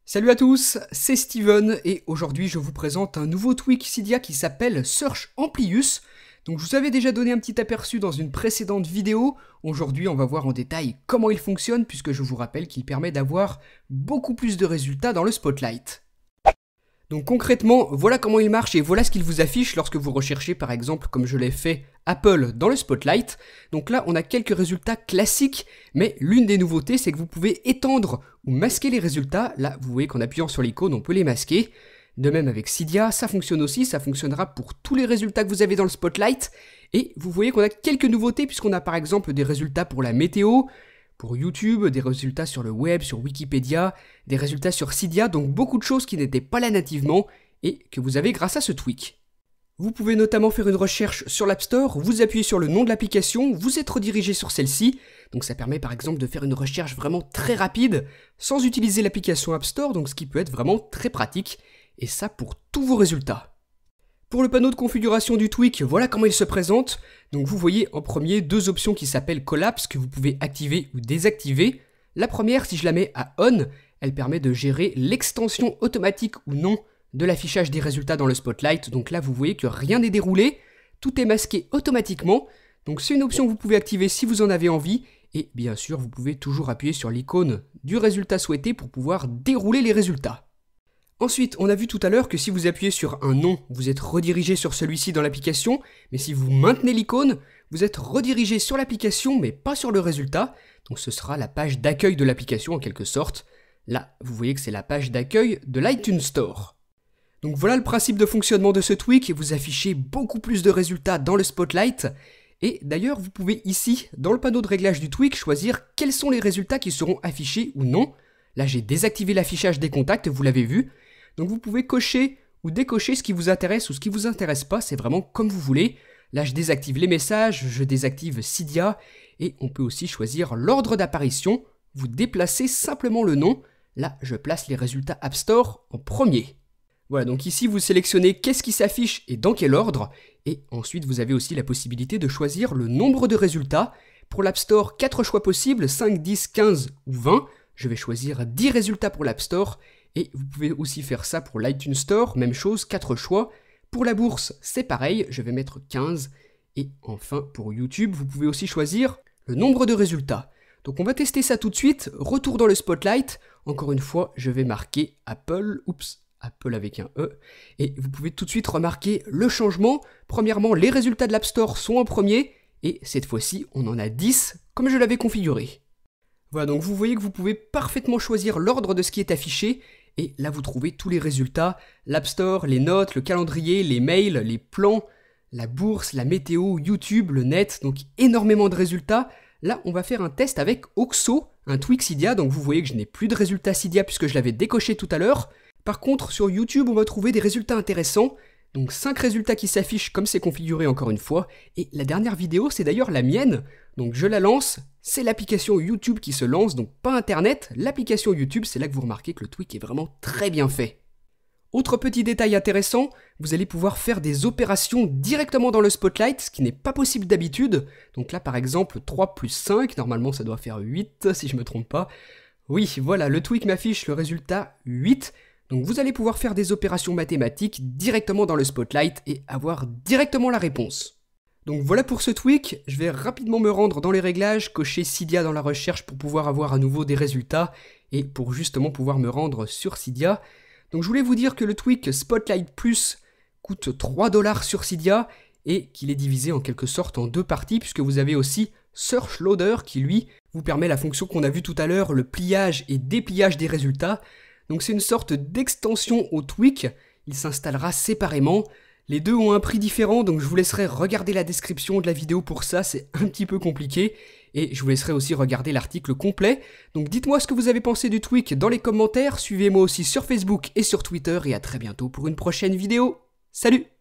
Salut à tous, c'est Steven et aujourd'hui je vous présente un nouveau tweak Cydia qui s'appelle Search Amplius. Donc je vous avais déjà donné un petit aperçu dans une précédente vidéo. Aujourd'hui on va voir en détail comment il fonctionne puisque je vous rappelle qu'il permet d'avoir beaucoup plus de résultats dans le Spotlight. Donc concrètement, voilà comment il marche et voilà ce qu'il vous affiche lorsque vous recherchez par exemple, comme je l'ai fait, Apple dans le Spotlight. Donc là, on a quelques résultats classiques, mais l'une des nouveautés, c'est que vous pouvez étendre ou masquer les résultats. Là, vous voyez qu'en appuyant sur l'icône, on peut les masquer. De même avec Cydia, ça fonctionne aussi, ça fonctionnera pour tous les résultats que vous avez dans le Spotlight. Et vous voyez qu'on a quelques nouveautés puisqu'on a par exemple des résultats pour la météo, pour YouTube, des résultats sur le web, sur Wikipédia, des résultats sur Cydia, donc beaucoup de choses qui n'étaient pas là nativement et que vous avez grâce à ce tweak. Vous pouvez notamment faire une recherche sur l'App Store, vous appuyez sur le nom de l'application, vous êtes redirigé sur celle-ci, donc ça permet par exemple de faire une recherche vraiment très rapide sans utiliser l'application App Store, donc ce qui peut être vraiment très pratique, et ça pour tous vos résultats. Pour le panneau de configuration du tweak, voilà comment il se présente. Donc vous voyez en premier deux options qui s'appellent Collapse que vous pouvez activer ou désactiver. La première, si je la mets à On, elle permet de gérer l'extension automatique ou non de l'affichage des résultats dans le Spotlight. Donc là vous voyez que rien n'est déroulé, tout est masqué automatiquement. Donc c'est une option que vous pouvez activer si vous en avez envie. Et bien sûr vous pouvez toujours appuyer sur l'icône du résultat souhaité pour pouvoir dérouler les résultats. Ensuite, on a vu tout à l'heure que si vous appuyez sur un nom, vous êtes redirigé sur celui-ci dans l'application, mais si vous maintenez l'icône, vous êtes redirigé sur l'application mais pas sur le résultat, donc ce sera la page d'accueil de l'application en quelque sorte. Là, vous voyez que c'est la page d'accueil de l'iTunes Store. Donc voilà le principe de fonctionnement de ce tweak, et vous affichez beaucoup plus de résultats dans le Spotlight. Et d'ailleurs, vous pouvez ici, dans le panneau de réglage du tweak, choisir quels sont les résultats qui seront affichés ou non. Là, j'ai désactivé l'affichage des contacts, vous l'avez vu. Donc vous pouvez cocher ou décocher ce qui vous intéresse ou ce qui vous intéresse pas, c'est vraiment comme vous voulez. Là je désactive les messages, je désactive Cydia et on peut aussi choisir l'ordre d'apparition. Vous déplacez simplement le nom. Là je place les résultats App Store en premier. Voilà, donc ici vous sélectionnez qu'est-ce qui s'affiche et dans quel ordre. Et ensuite vous avez aussi la possibilité de choisir le nombre de résultats. Pour l'App Store, 4 choix possibles, 5, 10, 15 ou 20. Je vais choisir 10 résultats pour l'App Store. Et vous pouvez aussi faire ça pour l'iTunes Store, même chose, 4 choix. Pour la bourse, c'est pareil, je vais mettre 15. Et enfin, pour YouTube, vous pouvez aussi choisir le nombre de résultats. Donc on va tester ça tout de suite, retour dans le Spotlight. Encore une fois, je vais marquer Apple, Apple avec un E. Et vous pouvez tout de suite remarquer le changement. Premièrement, les résultats de l'App Store sont en premier. Et cette fois-ci, on en a 10, comme je l'avais configuré. Voilà, donc vous voyez que vous pouvez parfaitement choisir l'ordre de ce qui est affiché. Et là, vous trouvez tous les résultats, l'App Store, les notes, le calendrier, les mails, les plans, la bourse, la météo, YouTube, le net, donc énormément de résultats. Là, on va faire un test avec Oxo, un tweak Cydia, donc vous voyez que je n'ai plus de résultats Cydia puisque je l'avais décoché tout à l'heure. Par contre, sur YouTube, on va trouver des résultats intéressants. Donc 5 résultats qui s'affichent comme c'est configuré encore une fois. Et la dernière vidéo, c'est d'ailleurs la mienne. Donc je la lance, c'est l'application YouTube qui se lance, donc pas Internet. L'application YouTube, c'est là que vous remarquez que le tweak est vraiment très bien fait. Autre petit détail intéressant, vous allez pouvoir faire des opérations directement dans le Spotlight, ce qui n'est pas possible d'habitude. Donc là par exemple 3 plus 5, normalement ça doit faire 8 si je me trompe pas. Oui, voilà, le tweak m'affiche le résultat 8. Donc vous allez pouvoir faire des opérations mathématiques directement dans le Spotlight et avoir directement la réponse. Donc voilà pour ce tweak, je vais rapidement me rendre dans les réglages, cocher Cydia dans la recherche pour pouvoir avoir à nouveau des résultats et pour justement pouvoir me rendre sur Cydia. Donc je voulais vous dire que le tweak Spotlight Plus coûte $3 sur Cydia et qu'il est divisé en quelque sorte en deux parties puisque vous avez aussi Search Loader qui lui vous permet la fonction qu'on a vue tout à l'heure, le pliage et dépliage des résultats. Donc c'est une sorte d'extension au tweak, il s'installera séparément. Les deux ont un prix différent, donc je vous laisserai regarder la description de la vidéo pour ça, c'est un petit peu compliqué. Et je vous laisserai aussi regarder l'article complet. Donc dites-moi ce que vous avez pensé du tweak dans les commentaires, suivez-moi aussi sur Facebook et sur Twitter, et à très bientôt pour une prochaine vidéo. Salut!